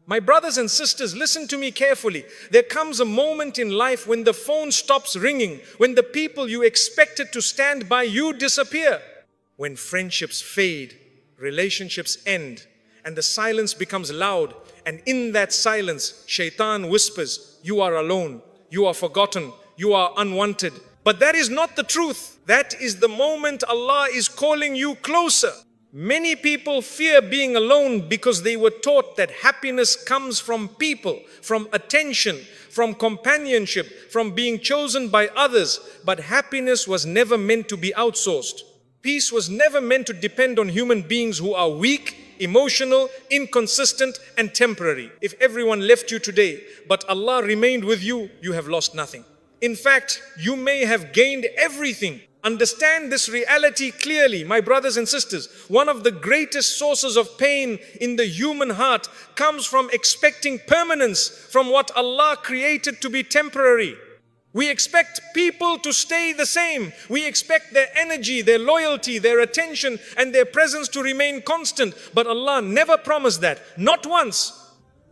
My brothers and sisters, listen to me carefully. There comes a moment in life when the phone stops ringing, when the people you expected to stand by you disappear, when friendships fade, relationships end, and the silence becomes loud. And in that silence, shaitan whispers, you are alone, you are forgotten, you are unwanted. But that is not the truth. That is the moment Allah is calling you closer. Many people fear being alone because they were taught that happiness comes from people, from attention, from companionship, from being chosen by others. But happiness was never meant to be outsourced. Peace was never meant to depend on human beings who are weak, emotional, inconsistent, and temporary. If everyone left you today, but Allah remained with you, you have lost nothing. In fact, you may have gained everything. Understand this reality clearly, my brothers and sisters. One of the greatest sources of pain in the human heart comes from expecting permanence from what Allah created to be temporary. We expect people to stay the same. We expect their energy, their loyalty, their attention, and their presence to remain constant. But Allah never promised that, not once.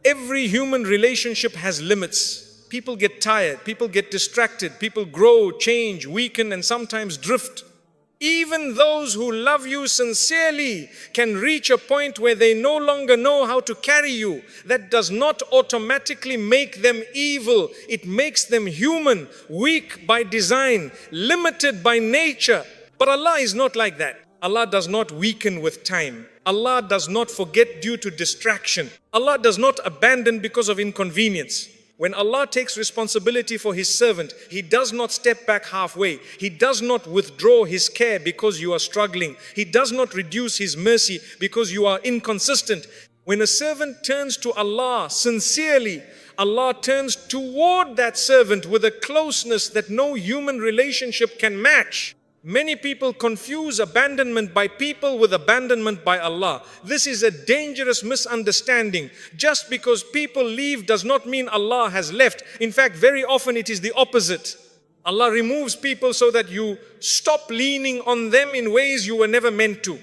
Every human relationship has limits. People get tired, people get distracted, people grow, change, weaken, and sometimes drift. Even those who love you sincerely can reach a point where they no longer know how to carry you. That does not automatically make them evil. It makes them human, weak by design, limited by nature. But Allah is not like that. Allah does not weaken with time. Allah does not forget due to distraction. Allah does not abandon because of inconvenience. When Allah takes responsibility for His servant, He does not step back halfway. He does not withdraw His care because you are struggling. He does not reduce His mercy because you are inconsistent. When a servant turns to Allah sincerely, Allah turns toward that servant with a closeness that no human relationship can match. Many people confuse abandonment by people with abandonment by Allah. This is a dangerous misunderstanding. Just because people leave does not mean Allah has left. In fact, very often it is the opposite. Allah removes people so that you stop leaning on them in ways you were never meant to.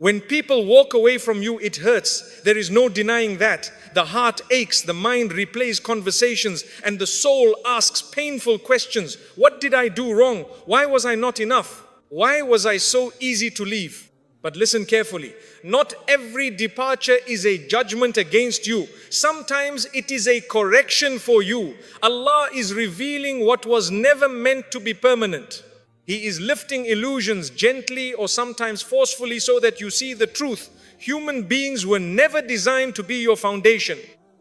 When people walk away from you, it hurts. There is no denying that. The heart aches, the mind replays conversations, and the soul asks painful questions. What did I do wrong? Why was I not enough? Why was I so easy to leave? But listen carefully. Not every departure is a judgment against you. Sometimes it is a correction for you. Allah is revealing what was never meant to be permanent. He is lifting illusions gently or sometimes forcefully so that you see the truth. Human beings were never designed to be your foundation.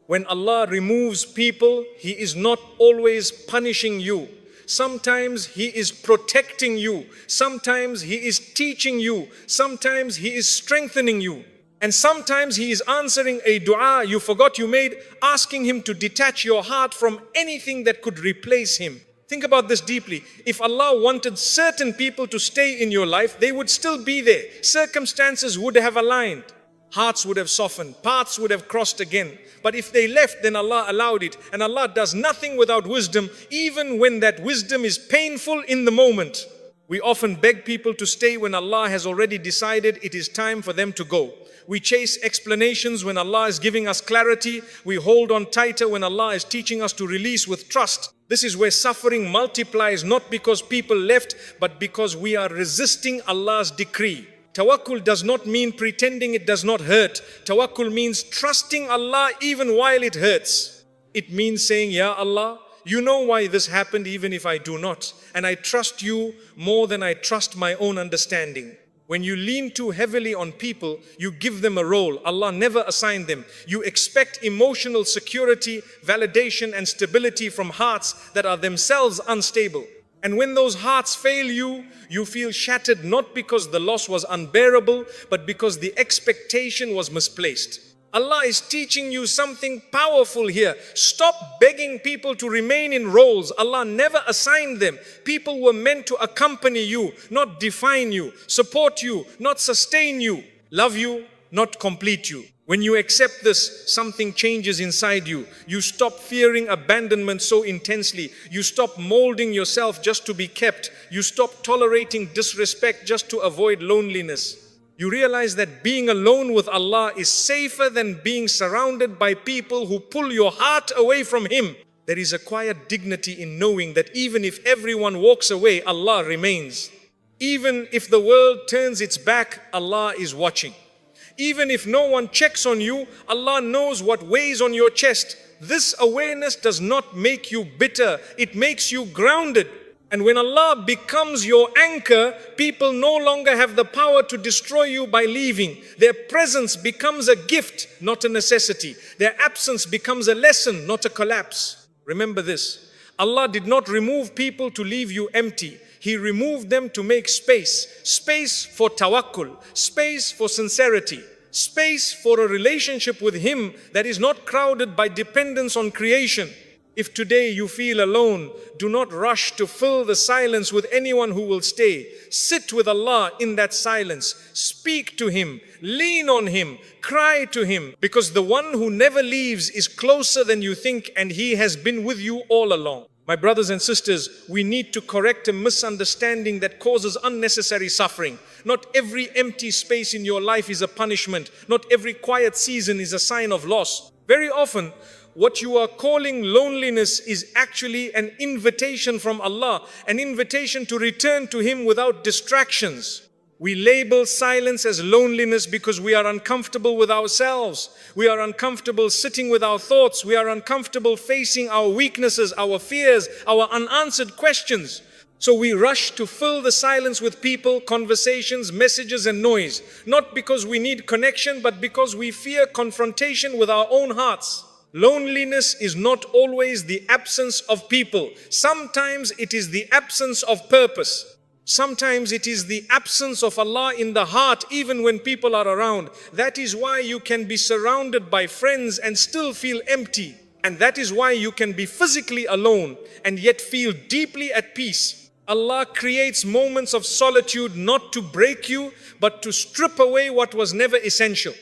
When Allah removes people, He is not always punishing you. Sometimes He is protecting you. Sometimes He is teaching you. Sometimes He is strengthening you. And sometimes He is answering a dua you forgot you made, asking Him to detach your heart from anything that could replace Him. Think about this deeply. If Allah wanted certain people to stay in your life, they would still be there. Circumstances would have aligned. Hearts would have softened. Paths would have crossed again. But if they left, then Allah allowed it. And Allah does nothing without wisdom, even when that wisdom is painful in the moment. We often beg people to stay when Allah has already decided it is time for them to go. We chase explanations when Allah is giving us clarity. We hold on tighter when Allah is teaching us to release with trust. This is where suffering multiplies, not because people left, but because we are resisting Allah's decree. Tawakkul does not mean pretending it does not hurt. Tawakkul means trusting Allah even while it hurts. It means saying, Ya Allah, you know why this happened even if I do not. And I trust you more than I trust my own understanding. When you lean too heavily on people, you give them a role. Allah never assigned them. You expect emotional security, validation, and stability from hearts that are themselves unstable. And when those hearts fail you, you feel shattered not because the loss was unbearable, but because the expectation was misplaced. Allah is teaching you something powerful here. Stop begging people to remain in roles. Allah never assigned them. People were meant to accompany you, not define you, support you, not sustain you, love you, not complete you. When you accept this, something changes inside you. You stop fearing abandonment so intensely. You stop molding yourself just to be kept. You stop tolerating disrespect just to avoid loneliness. You realize that being alone with Allah is safer than being surrounded by people who pull your heart away from Him. There is a quiet dignity in knowing that even if everyone walks away, Allah remains. Even if the world turns its back, Allah is watching. Even if no one checks on you, Allah knows what weighs on your chest. This awareness does not make you bitter, it makes you grounded. And when Allah becomes your anchor, people no longer have the power to destroy you by leaving. Their presence becomes a gift, not a necessity. Their absence becomes a lesson, not a collapse. Remember this, Allah did not remove people to leave you empty. He removed them to make space. Space for tawakkul, space for sincerity, space for a relationship with Him that is not crowded by dependence on creation. If today you feel alone, do not rush to fill the silence with anyone who will stay. Sit with Allah in that silence. Speak to Him, lean on Him, cry to Him, because the one who never leaves is closer than you think, and He has been with you all along. My brothers and sisters, we need to correct a misunderstanding that causes unnecessary suffering. Not every empty space in your life is a punishment. Not every quiet season is a sign of loss. Very often, what you are calling loneliness is actually an invitation from Allah, an invitation to return to Him without distractions. We label silence as loneliness because we are uncomfortable with ourselves. We are uncomfortable sitting with our thoughts. We are uncomfortable facing our weaknesses, our fears, our unanswered questions. So we rush to fill the silence with people, conversations, messages and noise. Not because we need connection, but because we fear confrontation with our own hearts. Loneliness is not always the absence of people. Sometimes it is the absence of purpose. Sometimes it is the absence of Allah in the heart even when people are around. That is why you can be surrounded by friends and still feel empty. And that is why you can be physically alone and yet feel deeply at peace. Allah creates moments of solitude not to break you, but to strip away what was never essential.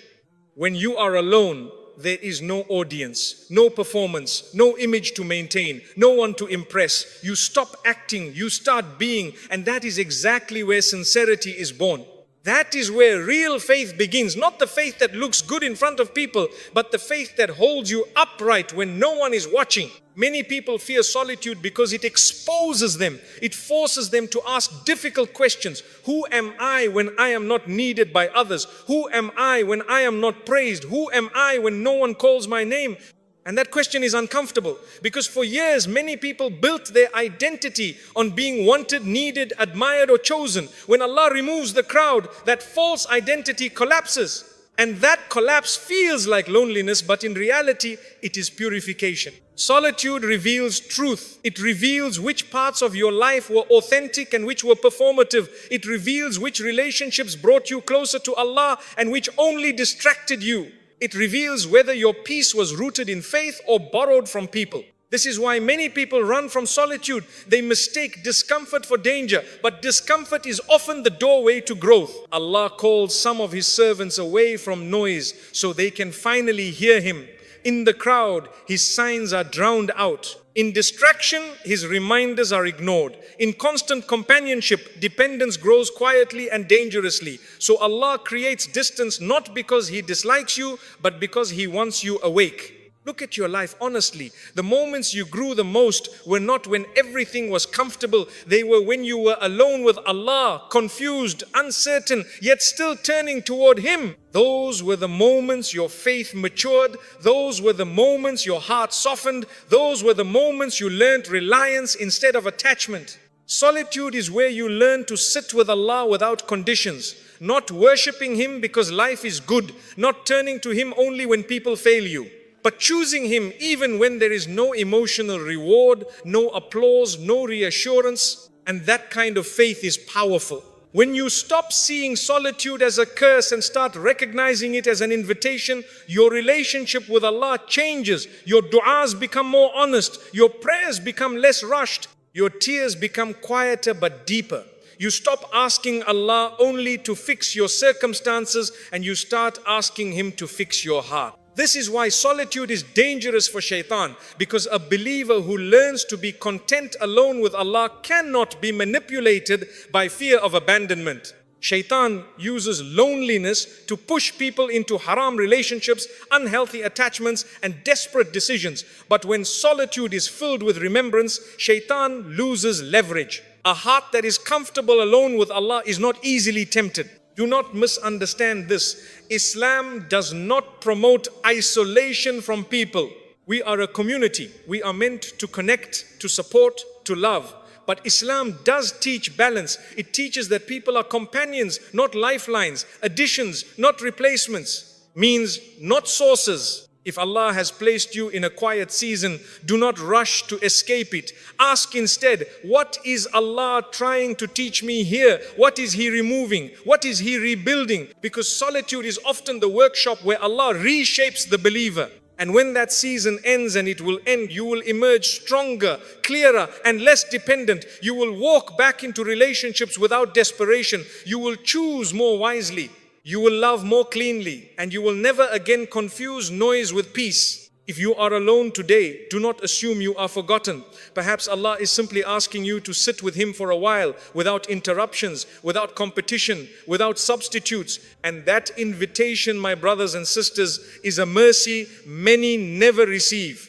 When you are alone, there is no audience, no performance, no image to maintain, no one to impress. You stop acting, you start being, and that is exactly where sincerity is born. That is where real faith begins. Not the faith that looks good in front of people, but the faith that holds you upright when no one is watching. Many people fear solitude because it exposes them. It forces them to ask difficult questions. Who am I when I am not needed by others? Who am I when I am not praised? Who am I when no one calls my name? And that question is uncomfortable because for years many people built their identity on being wanted, needed, admired or chosen. When Allah removes the crowd, that false identity collapses. And that collapse feels like loneliness, but in reality, it is purification. Solitude reveals truth. It reveals which parts of your life were authentic and which were performative. It reveals which relationships brought you closer to Allah and which only distracted you. It reveals whether your peace was rooted in faith or borrowed from people. This is why many people run from solitude. They mistake discomfort for danger, but discomfort is often the doorway to growth. Allah calls some of His servants away from noise so they can finally hear Him. In the crowd, His signs are drowned out. In distraction, His reminders are ignored. In constant companionship, dependence grows quietly and dangerously. So Allah creates distance not because He dislikes you, but because He wants you awake. Look at your life honestly. The moments you grew the most were not when everything was comfortable. They were when you were alone with Allah, confused, uncertain, yet still turning toward Him. Those were the moments your faith matured. Those were the moments your heart softened. Those were the moments you learned reliance instead of attachment. Solitude is where you learn to sit with Allah without conditions. Not worshipping Him because life is good. Not turning to Him only when people fail you. But choosing Him even when there is no emotional reward, no applause, no reassurance. And that kind of faith is powerful. When you stop seeing solitude as a curse and start recognizing it as an invitation, your relationship with Allah changes. Your du'as become more honest. Your prayers become less rushed. Your tears become quieter but deeper. You stop asking Allah only to fix your circumstances and you start asking Him to fix your heart. This is why solitude is dangerous for shaitan, because a believer who learns to be content alone with Allah cannot be manipulated by fear of abandonment. Shaitan uses loneliness to push people into haram relationships, unhealthy attachments, and desperate decisions. But when solitude is filled with remembrance, Shaitan loses leverage. A heart that is comfortable alone with Allah is not easily tempted. Do not misunderstand this. Islam does not promote isolation from people. We are a community. We are meant to connect, to support, to love. But Islam does teach balance. It teaches that people are companions, not lifelines, additions, not replacements, means not sources. If Allah has placed you in a quiet season, do not rush to escape it. Ask instead, what is Allah trying to teach me here? What is He removing? What is He rebuilding? Because solitude is often the workshop where Allah reshapes the believer. And when that season ends, and it will end, you will emerge stronger, clearer, and less dependent. You will walk back into relationships without desperation. You will choose more wisely. You will love more cleanly, and you will never again confuse noise with peace. If you are alone today, do not assume you are forgotten. Perhaps Allah is simply asking you to sit with Him for a while, without interruptions, without competition, without substitutes. And that invitation, my brothers and sisters, is a mercy many never receive.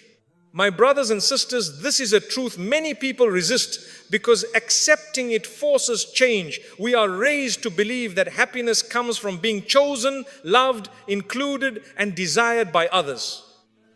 My brothers and sisters, this is a truth many people resist, because accepting it forces change. We are raised to believe that happiness comes from being chosen, loved, included, and desired by others.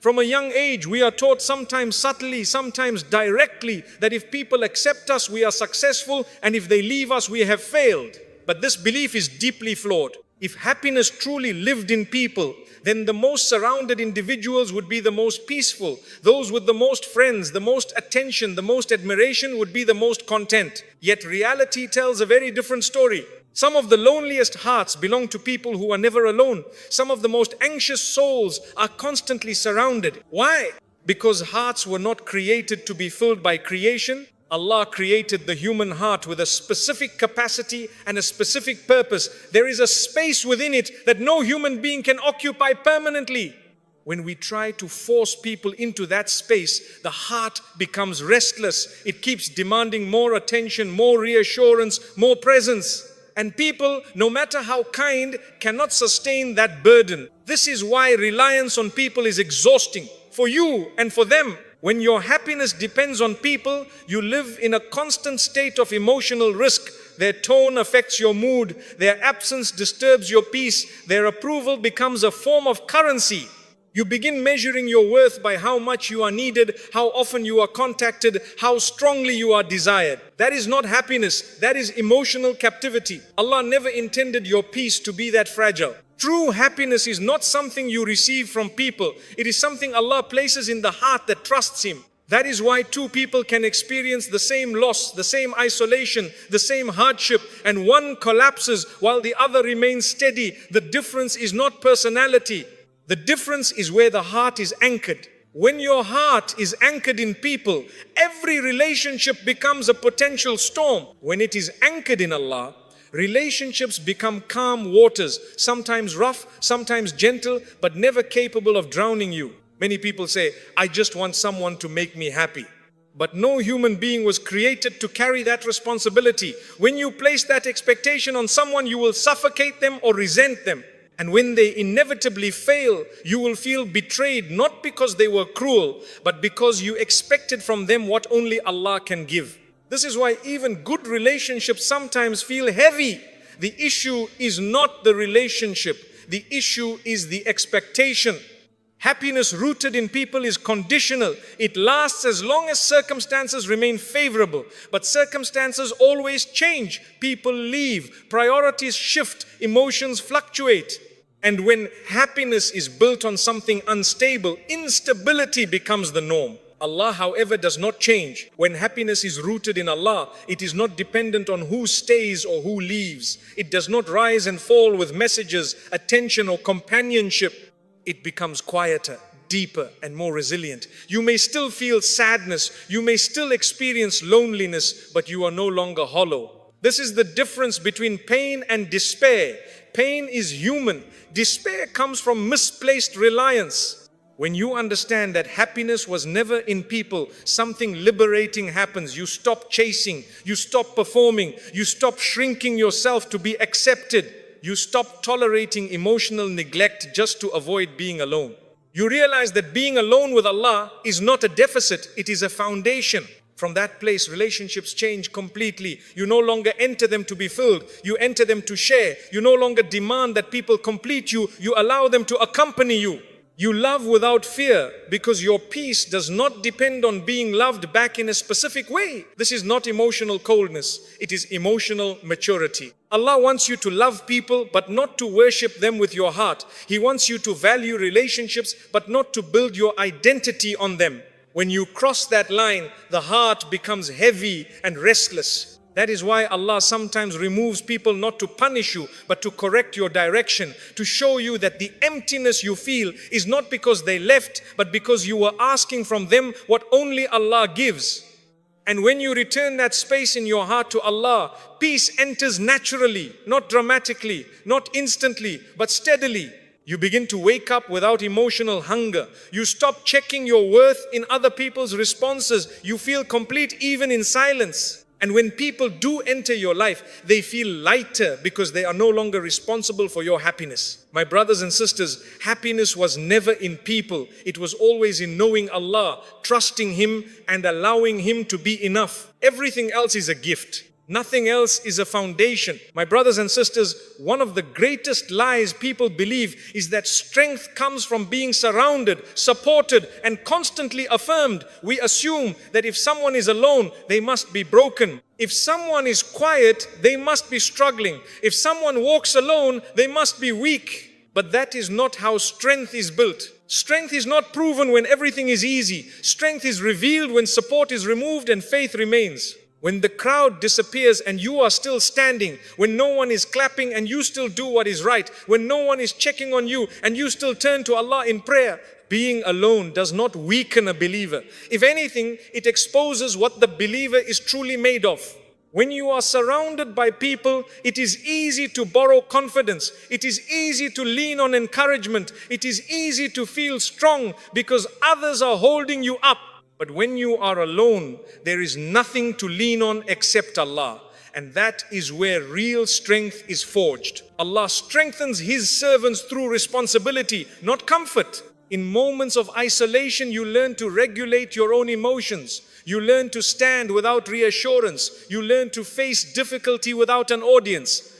From a young age, we are taught, sometimes subtly, sometimes directly, that if people accept us, we are successful, and if they leave us, we have failed. But this belief is deeply flawed. If happiness truly lived in people, then the most surrounded individuals would be the most peaceful. Those with the most friends, the most attention, the most admiration would be the most content. Yet reality tells a very different story. Some of the loneliest hearts belong to people who are never alone. Some of the most anxious souls are constantly surrounded. Why? Because hearts were not created to be filled by creation. Allah created the human heart with a specific capacity and a specific purpose. There is a space within it that no human being can occupy permanently. When we try to force people into that space, the heart becomes restless. It keeps demanding more attention, more reassurance, more presence. And people, no matter how kind, cannot sustain that burden. This is why reliance on people is exhausting for you and for them. When your happiness depends on people, you live in a constant state of emotional risk. Their tone affects your mood. Their absence disturbs your peace. Their approval becomes a form of currency. You begin measuring your worth by how much you are needed, how often you are contacted, how strongly you are desired. That is not happiness. That is emotional captivity. Allah never intended your peace to be that fragile. True happiness is not something you receive from people. It is something Allah places in the heart that trusts Him. That is why two people can experience the same loss, the same isolation, the same hardship, and one collapses while the other remains steady. The difference is not personality. The difference is where the heart is anchored. When your heart is anchored in people, every relationship becomes a potential storm. When it is anchored in Allah, relationships become calm waters, sometimes rough, sometimes gentle, but never capable of drowning you. Many people say, I just want someone to make me happy. But no human being was created to carry that responsibility. When you place that expectation on someone, you will suffocate them or resent them. And when they inevitably fail, you will feel betrayed, not because they were cruel, but because you expected from them what only Allah can give. This is why even good relationships sometimes feel heavy. The issue is not the relationship. The issue is the expectation. Happiness rooted in people is conditional. It lasts as long as circumstances remain favorable. But circumstances always change. People leave. Priorities shift. Emotions fluctuate. And when happiness is built on something unstable, instability becomes the norm. Allah, however, does not change. When happiness is rooted in Allah, it is not dependent on who stays or who leaves. It does not rise and fall with messages, attention, or companionship. It becomes quieter, deeper, and more resilient. You may still feel sadness, you may still experience loneliness, but you are no longer hollow. This is the difference between pain and despair. Pain is human. Despair comes from misplaced reliance. When you understand that happiness was never in people, something liberating happens. You stop chasing, you stop performing, you stop shrinking yourself to be accepted. You stop tolerating emotional neglect just to avoid being alone. You realize that being alone with Allah is not a deficit, it is a foundation. From that place, relationships change completely. You no longer enter them to be filled, you enter them to share. You no longer demand that people complete you, you allow them to accompany you. You love without fear because your peace does not depend on being loved back in a specific way. This is not emotional coldness, it is emotional maturity. Allah wants you to love people but not to worship them with your heart. He wants you to value relationships but not to build your identity on them. When you cross that line, the heart becomes heavy and restless. That is why Allah sometimes removes people not to punish you, but to correct your direction, to show you that the emptiness you feel is not because they left, but because you were asking from them what only Allah gives. And when you return that space in your heart to Allah, peace enters naturally, not dramatically, not instantly, but steadily. You begin to wake up without emotional hunger. You stop checking your worth in other people's responses. You feel complete even in silence. And when people do enter your life, they feel lighter because they are no longer responsible for your happiness. My brothers and sisters, happiness was never in people. It was always in knowing Allah, trusting Him and allowing Him to be enough. Everything else is a gift. Nothing else is a foundation. My brothers and sisters, one of the greatest lies people believe is that strength comes from being surrounded, supported, and constantly affirmed. We assume that if someone is alone, they must be broken. If someone is quiet, they must be struggling. If someone walks alone, they must be weak. But that is not how strength is built. Strength is not proven when everything is easy. Strength is revealed when support is removed and faith remains. When the crowd disappears and you are still standing, when no one is clapping and you still do what is right, when no one is checking on you and you still turn to Allah in prayer, being alone does not weaken a believer. If anything, it exposes what the believer is truly made of. When you are surrounded by people, it is easy to borrow confidence. It is easy to lean on encouragement. It is easy to feel strong because others are holding you up. But when you are alone, there is nothing to lean on except Allah. And that is where real strength is forged. Allah strengthens His servants through responsibility, not comfort. In moments of isolation, you learn to regulate your own emotions. You learn to stand without reassurance. You learn to face difficulty without an audience.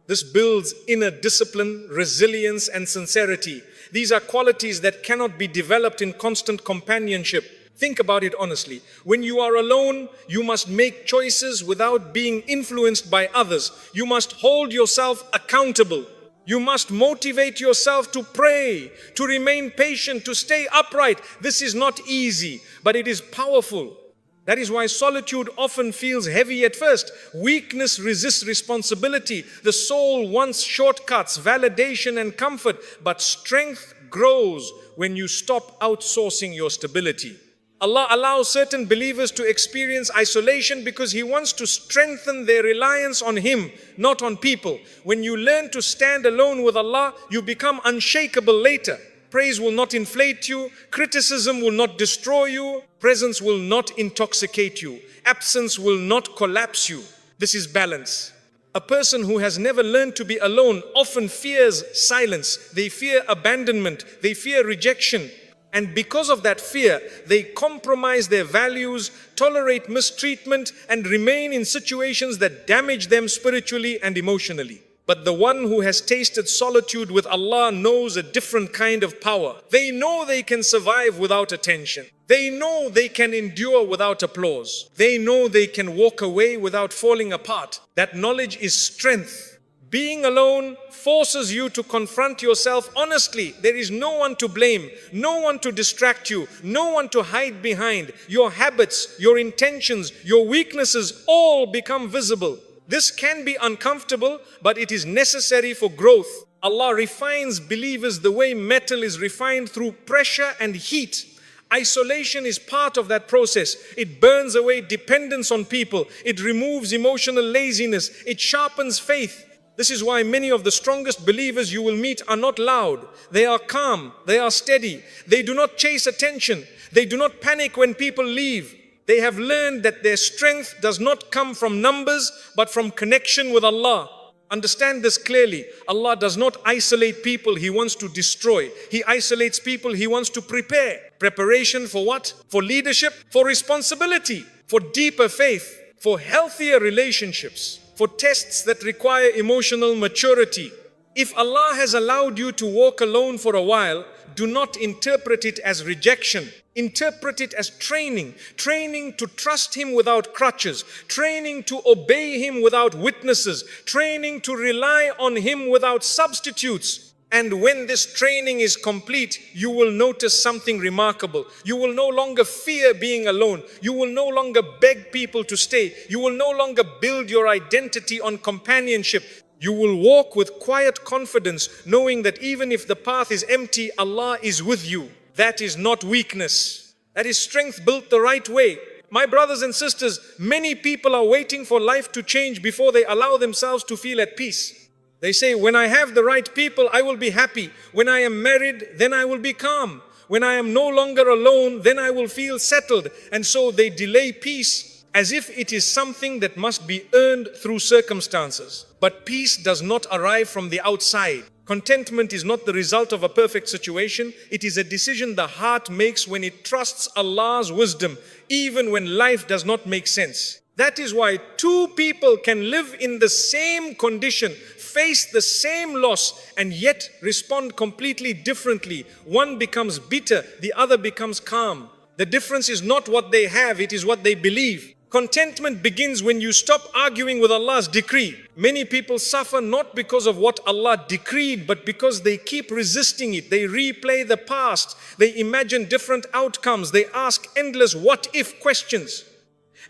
This builds inner discipline, resilience, and sincerity. These are qualities that cannot be developed in constant companionship. Think about it honestly. When you are alone, you must make choices without being influenced by others. You must hold yourself accountable. You must motivate yourself to pray, to remain patient, to stay upright. This is not easy, but it is powerful. That is why solitude often feels heavy at first. Weakness resists responsibility. The soul wants shortcuts, validation, and comfort. But strength grows when you stop outsourcing your stability. Allah allows certain believers to experience isolation because He wants to strengthen their reliance on Him, not on people. When you learn to stand alone with Allah, you become unshakable later. Praise will not inflate you, criticism will not destroy you, presence will not intoxicate you, absence will not collapse you. This is balance. A person who has never learned to be alone often fears silence. They fear abandonment, they fear rejection. And because of that fear, they compromise their values, tolerate mistreatment, and remain in situations that damage them spiritually and emotionally. But the one who has tasted solitude with Allah knows a different kind of power. They know they can survive without attention. They know they can endure without applause. They know they can walk away without falling apart. That knowledge is strength. Being alone forces you to confront yourself honestly. There is no one to blame, no one to distract you, no one to hide behind. Your habits, your intentions, your weaknesses all become visible. This can be uncomfortable, but it is necessary for growth. Allah refines believers the way metal is refined through pressure and heat. Isolation is part of that process. It burns away dependence on people. It removes emotional laziness. It sharpens faith. This is why many of the strongest believers you will meet are not loud. They are calm. They are steady. They do not chase attention. They do not panic when people leave. They have learned that their strength does not come from numbers, but from connection with Allah. Understand this clearly. Allah does not isolate people He wants to destroy. He isolates people He wants to prepare. Preparation for what? For leadership, for responsibility, for deeper faith, for healthier relationships, for tests that require emotional maturity. If Allah has allowed you to walk alone for a while, do not interpret it as rejection. Interpret it as training. Training to trust Him without crutches. Training to obey Him without witnesses. Training to rely on Him without substitutes. And when this training is complete, you will notice something remarkable. You will no longer fear being alone. You will no longer beg people to stay. You will no longer build your identity on companionship. You will walk with quiet confidence, knowing that even if the path is empty, Allah is with you. That is not weakness. That is strength built the right way. My brothers and sisters, many people are waiting for life to change before they allow themselves to feel at peace. They say, when I have the right people, I will be happy. When I am married, then I will be calm. When I am no longer alone, then I will feel settled. And so they delay peace as if it is something that must be earned through circumstances. But peace does not arrive from the outside. Contentment is not the result of a perfect situation. It is a decision the heart makes when it trusts Allah's wisdom, even when life does not make sense. That is why two people can live in the same condition, face the same loss, and yet respond completely differently. One becomes bitter, the other becomes calm. The difference is not what they have, it is what they believe. Contentment begins when you stop arguing with Allah's decree. Many people suffer not because of what Allah decreed, but because they keep resisting it. They replay the past. They imagine different outcomes. They ask endless what-if questions.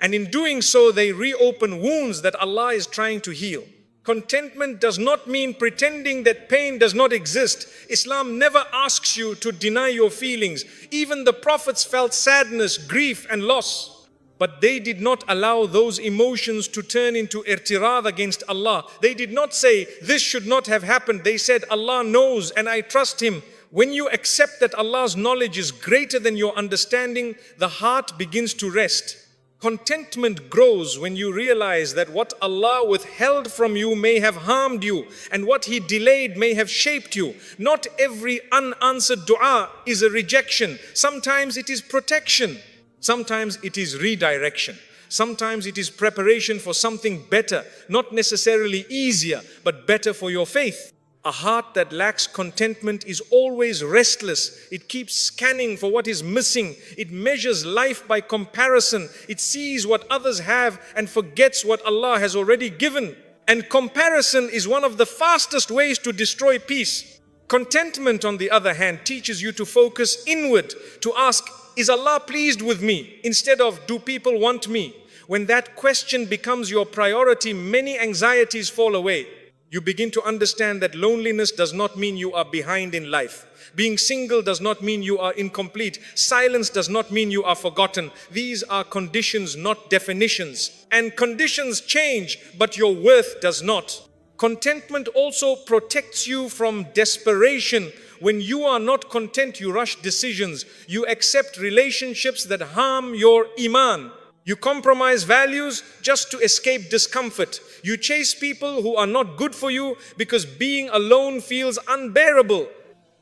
And in doing so, they reopen wounds that Allah is trying to heal. Contentment does not mean pretending that pain does not exist. Islam never asks you to deny your feelings. Even the prophets felt sadness, grief, and loss. But they did not allow those emotions to turn into irtirad against Allah. They did not say, this should not have happened. They said, Allah knows and I trust Him. When you accept that Allah's knowledge is greater than your understanding, the heart begins to rest. Contentment grows when you realize that what Allah withheld from you may have harmed you, and what He delayed may have shaped you. Not every unanswered dua is a rejection. Sometimes it is protection. Sometimes it is redirection. Sometimes it is preparation for something better, not necessarily easier, but better for your faith. A heart that lacks contentment is always restless. It keeps scanning for what is missing. It measures life by comparison. It sees what others have and forgets what Allah has already given. And comparison is one of the fastest ways to destroy peace. Contentment, on the other hand, teaches you to focus inward, to ask, is Allah pleased with me? Instead of, do people want me? When that question becomes your priority, many anxieties fall away. You begin to understand that loneliness does not mean you are behind in life. Being single does not mean you are incomplete. Silence does not mean you are forgotten. These are conditions, not definitions. And conditions change, but your worth does not. Contentment also protects you from desperation. When you are not content, you rush decisions. You accept relationships that harm your iman. You compromise values just to escape discomfort. You chase people who are not good for you because being alone feels unbearable.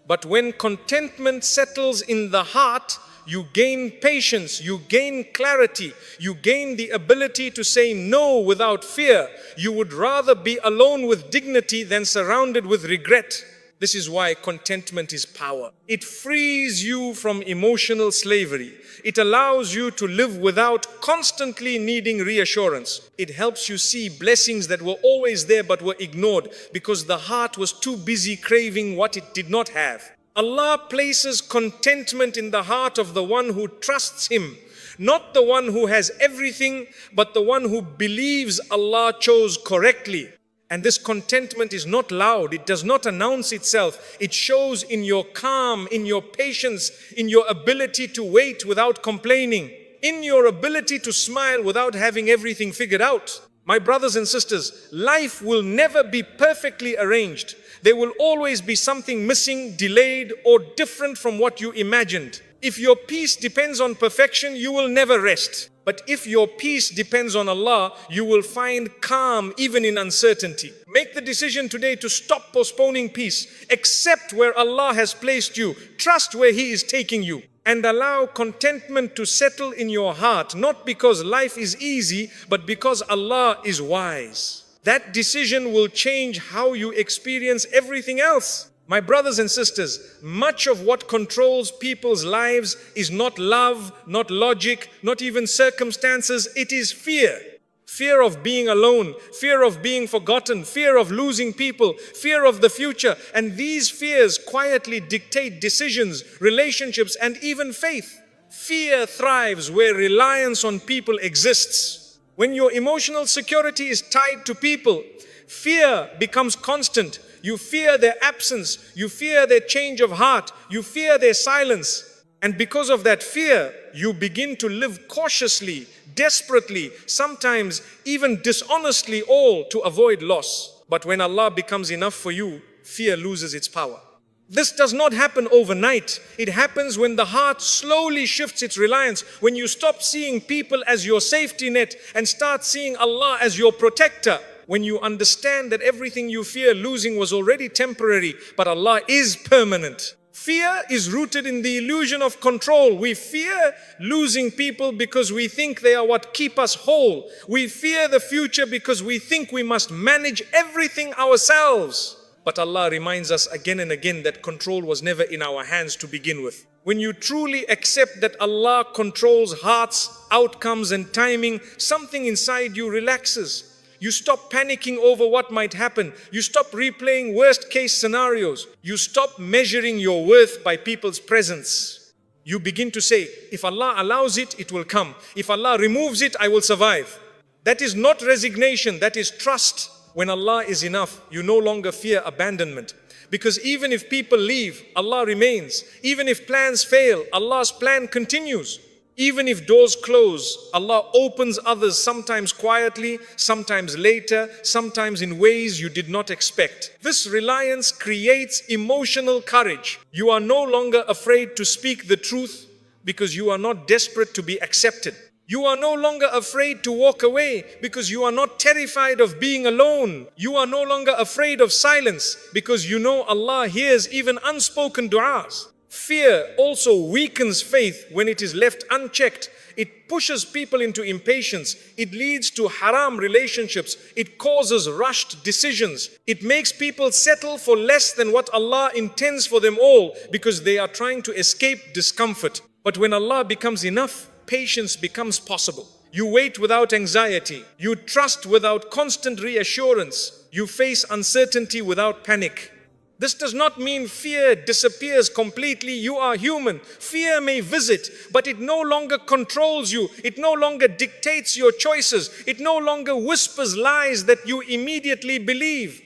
But when contentment settles in the heart, you gain patience, you gain clarity, you gain the ability to say no without fear. You would rather be alone with dignity than surrounded with regret. This is why contentment is power. It frees you from emotional slavery. It allows you to live without constantly needing reassurance. It helps you see blessings that were always there but were ignored because the heart was too busy craving what it did not have. Allah places contentment in the heart of the one who trusts Him, not the one who has everything, but the one who believes Allah chose correctly. And this contentment is not loud. It does not announce itself. It shows in your calm, in your patience, in your ability to wait without complaining, in your ability to smile without having everything figured out. My brothers and sisters, life will never be perfectly arranged. There will always be something missing, delayed, or different from what you imagined. If your peace depends on perfection, you will never rest. But if your peace depends on Allah, you will find calm even in uncertainty. Make the decision today to stop postponing peace. Accept where Allah has placed you. Trust where He is taking you. And allow contentment to settle in your heart, not because life is easy, but because Allah is wise. That decision will change how you experience everything else. My brothers and sisters, much of what controls people's lives is not love, not logic, not even circumstances. It is fear. Fear of being alone, fear of being forgotten, fear of losing people, fear of the future. And these fears quietly dictate decisions, relationships, and even faith. Fear thrives where reliance on people exists. When your emotional security is tied to people, fear becomes constant. You fear their absence, you fear their change of heart, you fear their silence. And because of that fear, you begin to live cautiously, desperately, sometimes even dishonestly, all to avoid loss. But when Allah becomes enough for you, fear loses its power. This does not happen overnight. It happens when the heart slowly shifts its reliance, when you stop seeing people as your safety net and start seeing Allah as your protector. When you understand that everything you fear losing was already temporary, but Allah is permanent. Fear is rooted in the illusion of control. We fear losing people because we think they are what keep us whole. We fear the future because we think we must manage everything ourselves. But Allah reminds us again and again that control was never in our hands to begin with. When you truly accept that Allah controls hearts, outcomes, and timing, something inside you relaxes. You stop panicking over what might happen. You stop replaying worst case scenarios. You stop measuring your worth by people's presence. You begin to say, if Allah allows it, it will come. If Allah removes it, I will survive. That is not resignation, that is trust. When Allah is enough, you no longer fear abandonment. Because even if people leave, Allah remains. Even if plans fail, Allah's plan continues. Even if doors close, Allah opens others, sometimes quietly, sometimes later, sometimes in ways you did not expect. This reliance creates emotional courage. You are no longer afraid to speak the truth because you are not desperate to be accepted. You are no longer afraid to walk away because you are not terrified of being alone. You are no longer afraid of silence because you know Allah hears even unspoken du'as. Fear also weakens faith when it is left unchecked. It pushes people into impatience. It leads to haram relationships. It causes rushed decisions. It makes people settle for less than what Allah intends for them all because they are trying to escape discomfort. But when Allah becomes enough, patience becomes possible. You wait without anxiety. You trust without constant reassurance. You face uncertainty without panic. This does not mean fear disappears completely. You are human. Fear may visit, but it no longer controls you. It no longer dictates your choices. It no longer whispers lies that you immediately believe.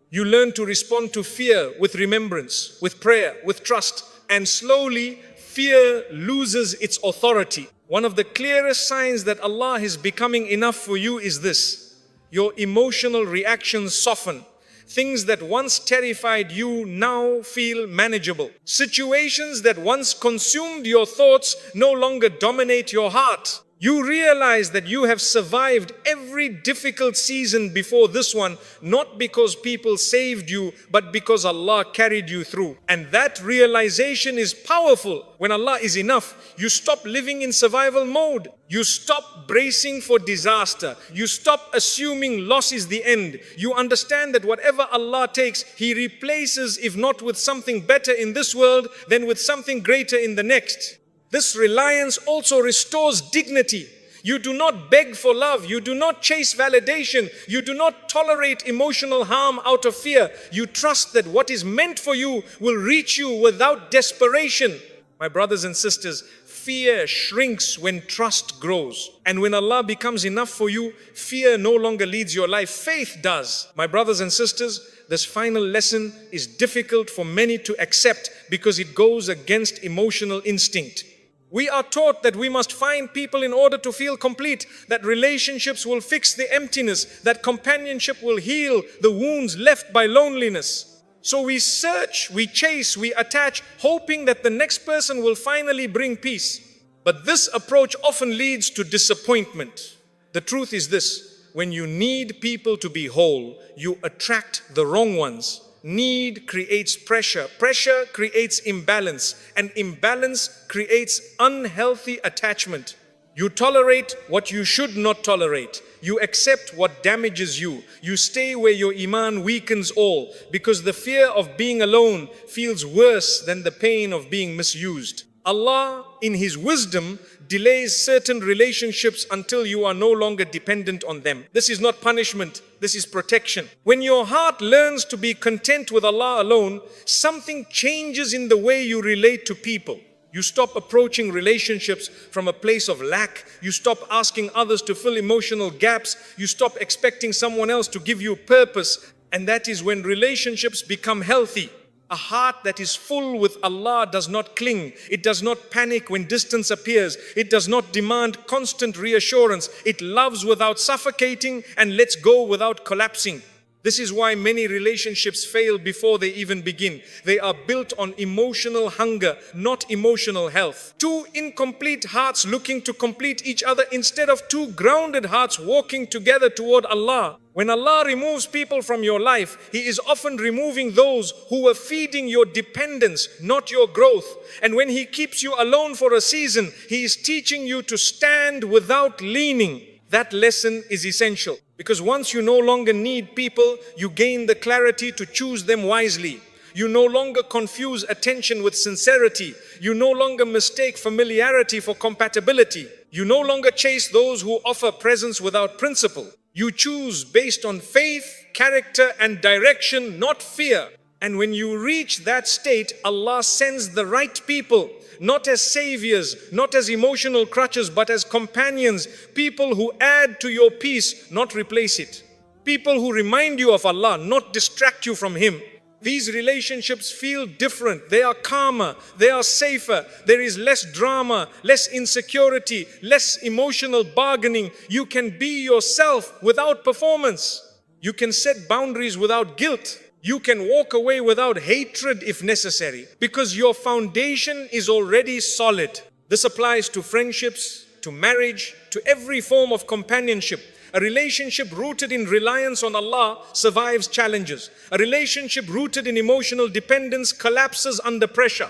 You learn to respond to fear with remembrance, with prayer, with trust, and slowly fear loses its authority. One of the clearest signs that Allah is becoming enough for you is this: your emotional reactions soften. Things that once terrified you now feel manageable. Situations that once consumed your thoughts no longer dominate your heart. You realize that you have survived every difficult season before this one, not because people saved you, but because Allah carried you through. And that realization is powerful. When Allah is enough, you stop living in survival mode. You stop bracing for disaster. You stop assuming loss is the end. You understand that whatever Allah takes, He replaces, if not with something better in this world, then with something greater in the next. This reliance also restores dignity. You do not beg for love. You do not chase validation. You do not tolerate emotional harm out of fear. You trust that what is meant for you will reach you without desperation. My brothers and sisters, fear shrinks when trust grows. And when Allah becomes enough for you, fear no longer leads your life. Faith does. My brothers and sisters, this final lesson is difficult for many to accept because it goes against emotional instinct. We are taught that we must find people in order to feel complete, that relationships will fix the emptiness, that companionship will heal the wounds left by loneliness. So we search, we chase, we attach, hoping that the next person will finally bring peace. But this approach often leads to disappointment. The truth is this: when you need people to be whole, you attract the wrong ones. Need creates pressure. Pressure creates imbalance. And imbalance creates unhealthy attachment. You tolerate what you should not tolerate. You accept what damages you. You stay where your iman weakens all, because the fear of being alone feels worse than the pain of being misused. Allah, in His wisdom, delays certain relationships until you are no longer dependent on them. This is not punishment, this is protection. When your heart learns to be content with Allah alone, something changes in the way you relate to people. You stop approaching relationships from a place of lack. You stop asking others to fill emotional gaps. You stop expecting someone else to give you purpose. And that is when relationships become healthy. A heart that is full with Allah does not cling. It does not panic when distance appears. It does not demand constant reassurance. It loves without suffocating and lets go without collapsing. This is why many relationships fail before they even begin. They are built on emotional hunger, not emotional health. Two incomplete hearts looking to complete each other instead of two grounded hearts walking together toward Allah. When Allah removes people from your life, He is often removing those who were feeding your dependence, not your growth. And when He keeps you alone for a season, He is teaching you to stand without leaning. That lesson is essential, because once you no longer need people, you gain the clarity to choose them wisely. You no longer confuse attention with sincerity. You no longer mistake familiarity for compatibility. You no longer chase those who offer presence without principle. You choose based on faith, character, and direction, not fear. And when you reach that state, Allah sends the right people, not as saviors, not as emotional crutches, but as companions, people who add to your peace, not replace it. People who remind you of Allah, not distract you from Him. These relationships feel different. They are calmer, they are safer. There is less drama, less insecurity, less emotional bargaining. You can be yourself without performance. You can set boundaries without guilt. You can walk away without hatred if necessary, because your foundation is already solid. This applies to friendships, to marriage, to every form of companionship. A relationship rooted in reliance on Allah survives challenges. A relationship rooted in emotional dependence collapses under pressure.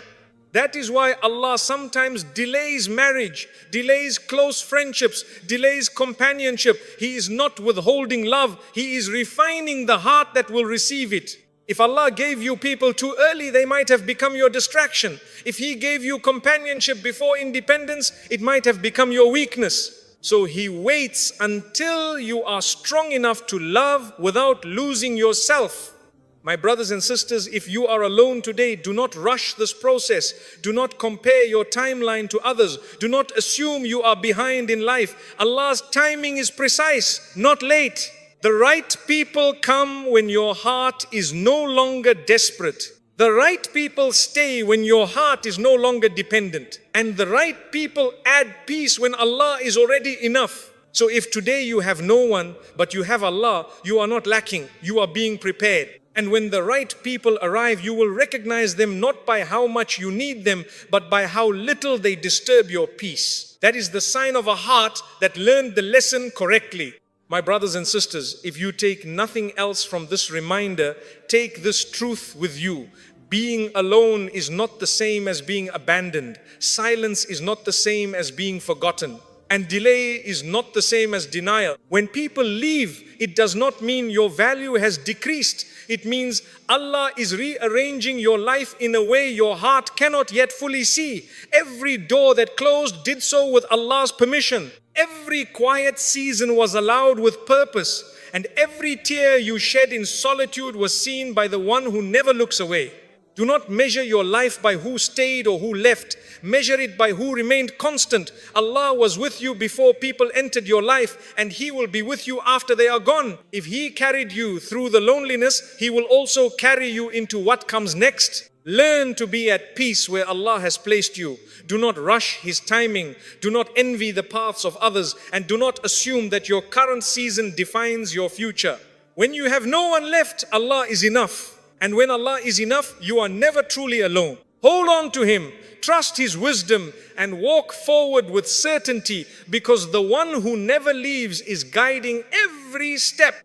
That is why Allah sometimes delays marriage, delays close friendships, delays companionship. He is not withholding love. He is refining the heart that will receive it. If Allah gave you people too early, they might have become your distraction. If He gave you companionship before independence, it might have become your weakness. So He waits until you are strong enough to love without losing yourself. My brothers and sisters, if you are alone today, do not rush this process. Do not compare your timeline to others. Do not assume you are behind in life. Allah's timing is precise, not late. The right people come when your heart is no longer desperate. The right people stay when your heart is no longer dependent. And the right people add peace when Allah is already enough. So if today you have no one, but you have Allah, you are not lacking. You are being prepared. And when the right people arrive, you will recognize them not by how much you need them, but by how little they disturb your peace. That is the sign of a heart that learned the lesson correctly. My brothers and sisters, if you take nothing else from this reminder, take this truth with you. Being alone is not the same as being abandoned. Silence is not the same as being forgotten. And delay is not the same as denial. When people leave, it does not mean your value has decreased. It means Allah is rearranging your life in a way your heart cannot yet fully see. Every door that closed did so with Allah's permission. Every quiet season was allowed with purpose, and every tear you shed in solitude was seen by the one who never looks away. Do not measure your life by who stayed or who left. Measure it by who remained constant. Allah was with you before people entered your life, and He will be with you after they are gone. If He carried you through the loneliness, He will also carry you into what comes next. Learn to be at peace where Allah has placed you. Do not rush His timing. Do not envy the paths of others. And do not assume that your current season defines your future. When you have no one left, Allah is enough. And when Allah is enough, you are never truly alone. Hold on to Him, trust His wisdom, and walk forward with certainty, because the one who never leaves is guiding every step.